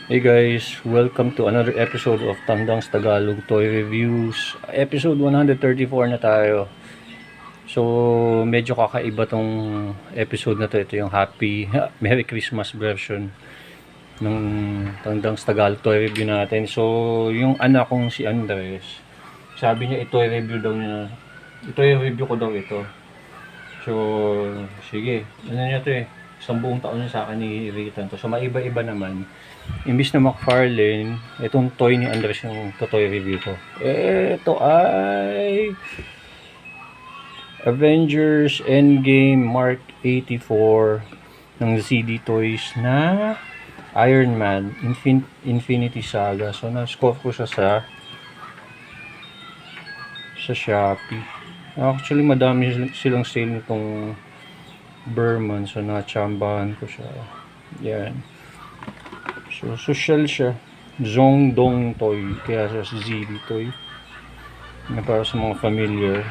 Hey guys, welcome to another episode of Tandang's Tagalog Toy Reviews. Episode 134 na tayo. So, medyo kakaiba tong episode na to. Ito yung Merry Christmas version ng Tandang's Tagalog Toy Review natin. So, yung anak kong si Andres, sabi niya ito i-review daw niya. Ito i-review ko daw ito. So, sige. Ano niya to eh. Isang buong taon na sa akin ni-irritan to. So, maiba-iba naman. Imbis na McFarlane, itong toy ni Andres yung toy review ko. Ito ay Avengers Endgame Mark 84 ng ZD Toys na Iron Man Infinity Saga. So, na-score ko siya sa Shopee. Actually, madami silang sale nitong Berman. So, na-chambahan ko siya. Yan. So, social siya. Zongdong Toy. Kaya siya si ZD Toy. Na para sa mga familiar.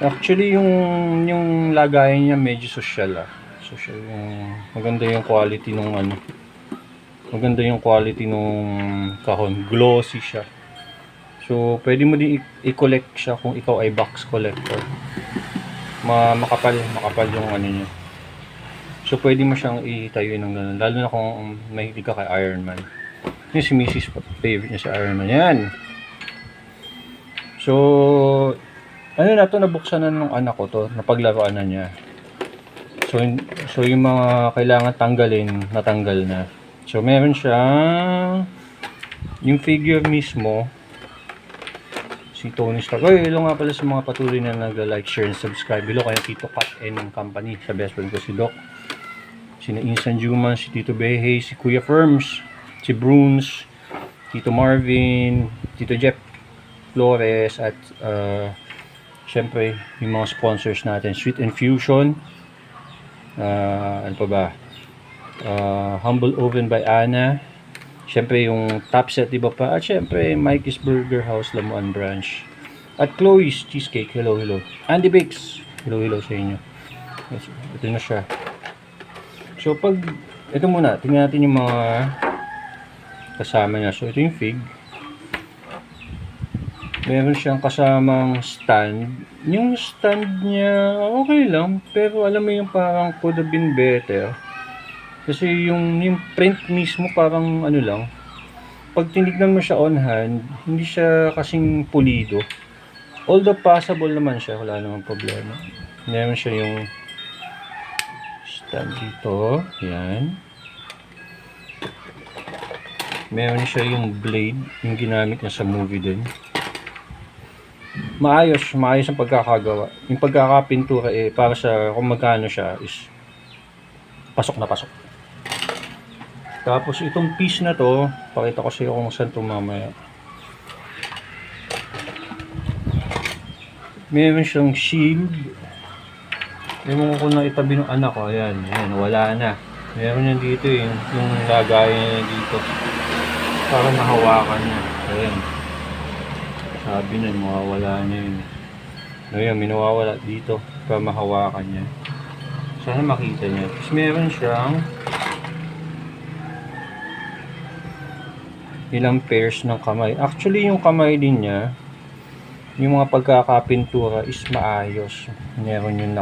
Actually, yung lagayan niya medyo social Social yung maganda yung quality nung ano. Maganda yung quality nung kahon. Glossy siya. So, pwede mo din i-collect siya kung ikaw ay box collector. Makapal yung ano niya. So, pwede mo siyang itayo ng gano'n. Lalo na kung mahilig ka kay Iron Man. Yung si Mrs. favorite niya sa Iron Man. Yan. So, ano na to, nabuksan na nung anak ko to. Napaglaruan na niya. So yung mga kailangan tanggalin, natanggal na. So, meron siyang yung figure mismo. Si Tony Stark. Oy, hello nga pala sa mga patuloy na nag-like, share, and subscribe. Hello kay Tito Kat and Company. Sa best friend ko si Doc. Si Insan Juman, si Tito Behe, si Kuya Firms, si Bruns, Tito Marvin, Tito Jeff Flores, at syempre yung mga sponsors natin, Sweet Infusion, ano pa ba, Humble Oven by Anna, syempre yung Top Set, diba pa, at syempre Mikey's Burger House, Lamuan Branch, at Chloe's Cheesecake. Hello. Andy Bakes, hello sa inyo. Ito na siya. So, ito muna, tingnan natin yung mga kasama niya. So, ito yung fig. Meron siyang kasamang stand. Yung stand niya, okay lang. Pero alam mo yung parang could have been better. Kasi yung print mismo parang ano lang. Pag tinignan mo siya on hand, hindi siya kasing pulido. Although possible naman siya, wala namang problema. Meron siya yung dito, yan. Meron siya yung blade, yung ginamit niya sa movie din. Maayos ang pagkakagawa. Yung pagkakapintura para sa kung magkano siya is pasok na pasok. Tapos itong piece na to, pakita ko sa iyo kung saan ito mamaya. Meron siyang shield. Ewan ko na itabi ng anak ko. Ayan, wala na. Meron yan dito yung lagayan niya dito. Para mahawakan niya. Ayan. Sabi na, mawawala niya yun. Ayan, minawawala dito. Para mahawakan niya. Sana makita niya. Tapos meron siyang ilang pairs ng kamay. Actually, yung kamay din niya, yung mga pagkakapintura is maayos. Meron yung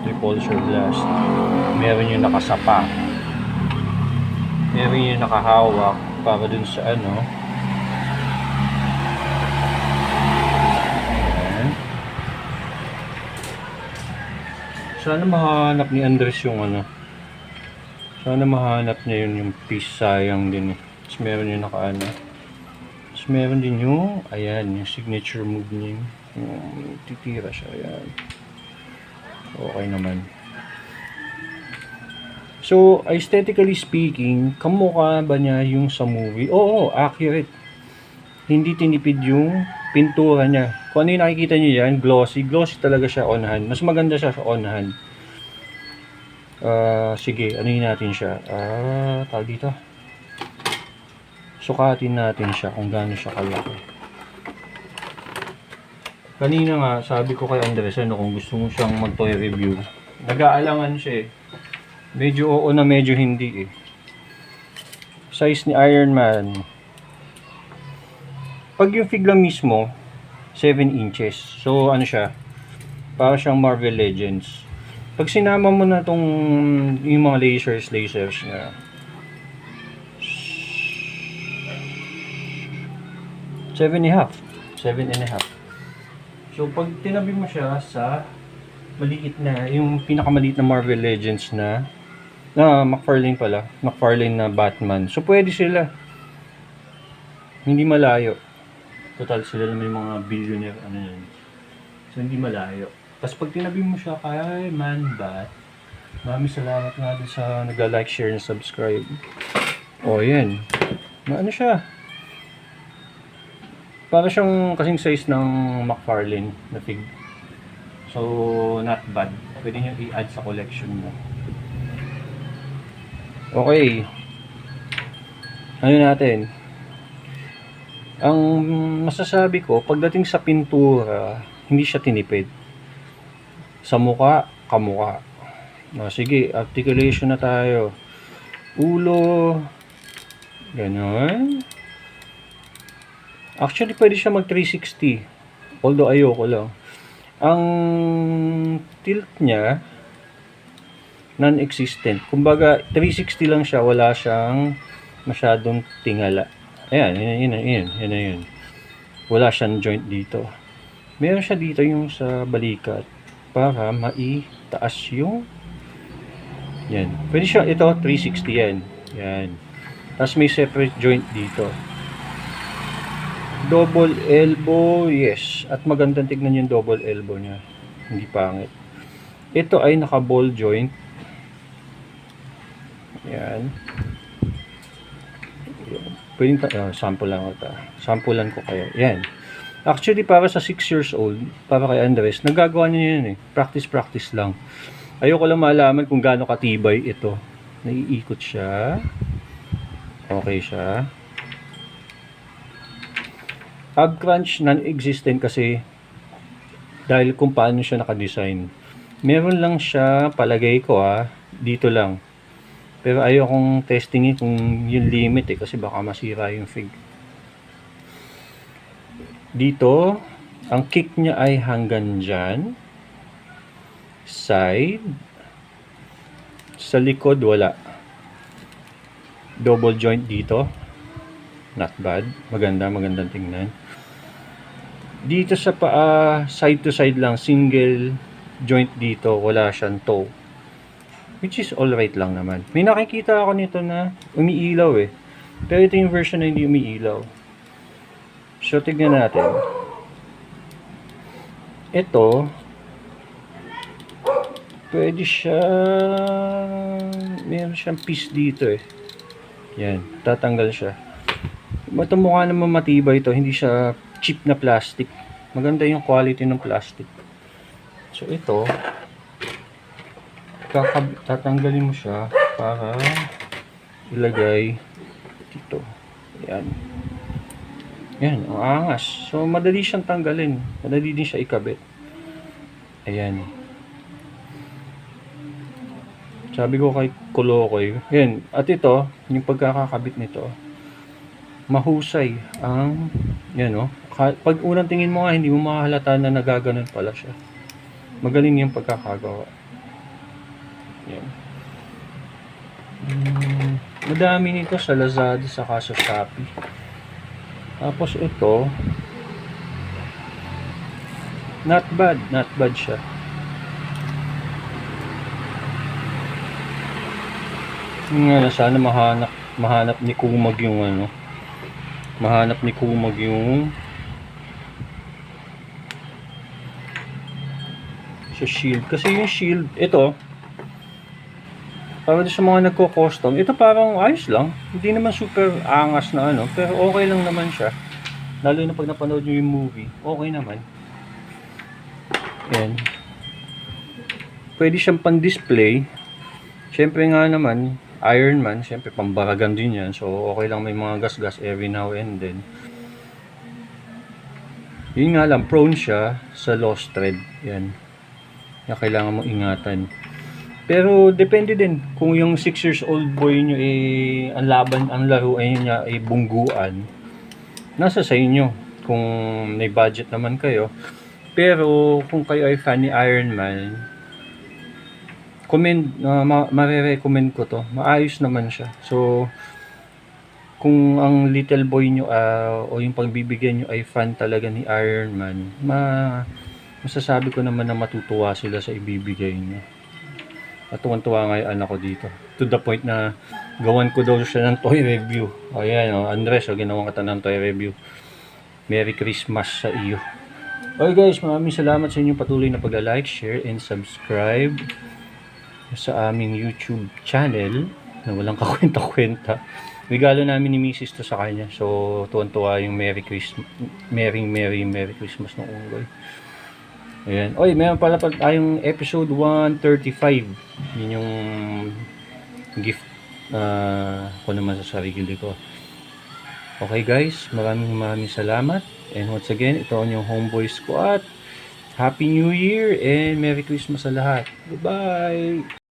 repulsor glass. Meron yung nakasapa. Meron yung nakahawak para dun sa ano. Ayan. Sana mahanap ni Andres yung ano. Sana mahanap niya yung piece, sayang din. Tapos meron yung nakaano. Meron din yung, ayan, yung signature move niya. Yung titira siya, ayan. Okay naman. So, aesthetically speaking, kamukha ba niya yung sa movie? Oo, accurate. Hindi tinipid yung pintura niya. Kung ano yung nakikita niyo yan, glossy. Glossy talaga siya on hand. Mas maganda siya sa on hand. Sige, ano yun natin siya? Tawag dito. Sukatin natin siya kung gaano siya kalaki. Kanina nga, sabi ko kay Andres, kung gusto mo siyang mag-toy review, nag-aalangan siya Medyo oo na medyo hindi eh. Size ni Iron Man. Pag yung fig lang mismo, 7 inches. So ano siya, para siyang Marvel Legends. Pag sinama mo na tong yung mga lasers niya, 7.5. 7.5. So pag tinabi mo siya sa maliit na, yung pinakamaliit na Marvel Legends na McFarlane pala, McFarlane na Batman. So pwede sila. Hindi malayo. Total sila naman yung mga billionaire ano yan. So hindi malayo. Tapos pag tinabi mo siya kay Man-Bat, maraming salamat nga din sa nag-like, share, and subscribe. O yan. Na ano siya? Para siyang kasing size ng McFarlane na fig. So not bad. Pwede nyo i-add sa collection mo. Okay. Ano natin? Ang masasabi ko, pagdating sa pintura, hindi siya tinipid. Sa mukha, kamukha. Sige, articulation na tayo. Ulo. Ganon. Actually, pwede siya mag 360. Although, ayoko lang. Ang tilt niya, non-existent. Kumbaga, 360 lang siya. Wala siyang masyadong tingala. Ayan, yun. Wala siyang joint dito. Meron siya dito yung sa balikat para maitaas yung yan. Pwede siya, ito 360 yan. Yan. Tapos may separate joint dito. Double elbow, yes. At magandang tignan yung double elbow niya. Hindi pangit. Ito ay naka ball joint. Yan. Pwedeng sample ko kayo. Yan. Actually, para sa 6 years old, para kay Andres, nagagawa niya yun eh. Practice lang. Ayoko lang malaman kung gaano katibay ito. Naiikot siya. Okay siya. Ab crunch non-existent kasi dahil kung paano siya naka-design. Meron lang siya, palagay ko dito lang. Pero ayokong testingin kung yung limit eh, kasi baka masira yung fig. Dito, ang kick niya ay hanggang dyan. Side. Sa likod, wala. Double joint dito. Not bad. Magandang tingnan. Dito sa paa, side to side lang, single joint dito, wala siyang toe. Which is alright lang naman. May nakikita ako nito na umiilaw eh. Pero ito yung version na hindi umiilaw. So, tignan natin. Ito, pwede siya, meron siyang piece dito eh. Yan, tatanggal siya. Ito mukha naman matibay ito, hindi siya cheap na plastic. Maganda yung quality ng plastic. So ito, tatanggalin mo siya para ilagay dito. Yan. Yan, ang angas. So madali siyang tanggalin. Madali din siya ikabit. Ayan. Sabi ko kay Kulokoy. Yan. At ito, yung pagkakakabit nito, mahusay ang yan pag unang tingin mo hindi mo mahalata na nagaganon pala siya. Magaling yung pagkakagawa. Yan. Madami nito sa Lazada saka sa Shopee. Tapos ito, not bad siya. Nga sana mahanap ni Kumag yung mahanap ni Kumag yung sa shield. Kasi yung shield, ito, para sa mga nagko-custom, ito parang ayos lang. Hindi naman super angas na pero okay lang naman siya. Lalo na pag napanood nyo yung movie, okay naman. Yan. Pwede siyang pan-display. Siyempre nga naman, Iron Man, siyempre pambaragan din yan. So, okay lang may mga gas-gas every now and then. Yun nga lang, prone siya sa lost thread. Yan. Kaya kailangan mong ingatan. Pero depende din kung yung 6 years old boy nyo ang laban, ang laro ay niya ay bungguan. Nasa sa inyo kung may budget naman kayo. Pero kung kayo ay fan ni Iron Man, mare-recommend ko to. Maayos naman siya. So kung ang little boy nyo o yung pagbibigyan nyo ay fan talaga ni Iron Man, masasabi ko naman na matutuwa sila sa ibibigay nyo. At tuwan-tuwa nga yung anak ko dito. To the point na gawan ko daw siya ng toy review. Ayan, Andres, ginawan ka ng toy review. Merry Christmas sa iyo. Okay guys, maraming salamat sa inyong patuloy na pagla-like, share, and subscribe sa aming YouTube channel na walang kakwenta-kwenta. Regalo namin ni Mrs. to sa kanya. So, tuwan-tuwa yung Merry Christmas. Merry Christmas ng Unggoy. Ayan. Oy, meron pala tayong episode 135. Yun yung gift ko naman sa sarili ko. Okay guys, maraming salamat. And once again, ito ang yung Homeboy Squad. Happy New Year and Merry Christmas sa lahat. Goodbye!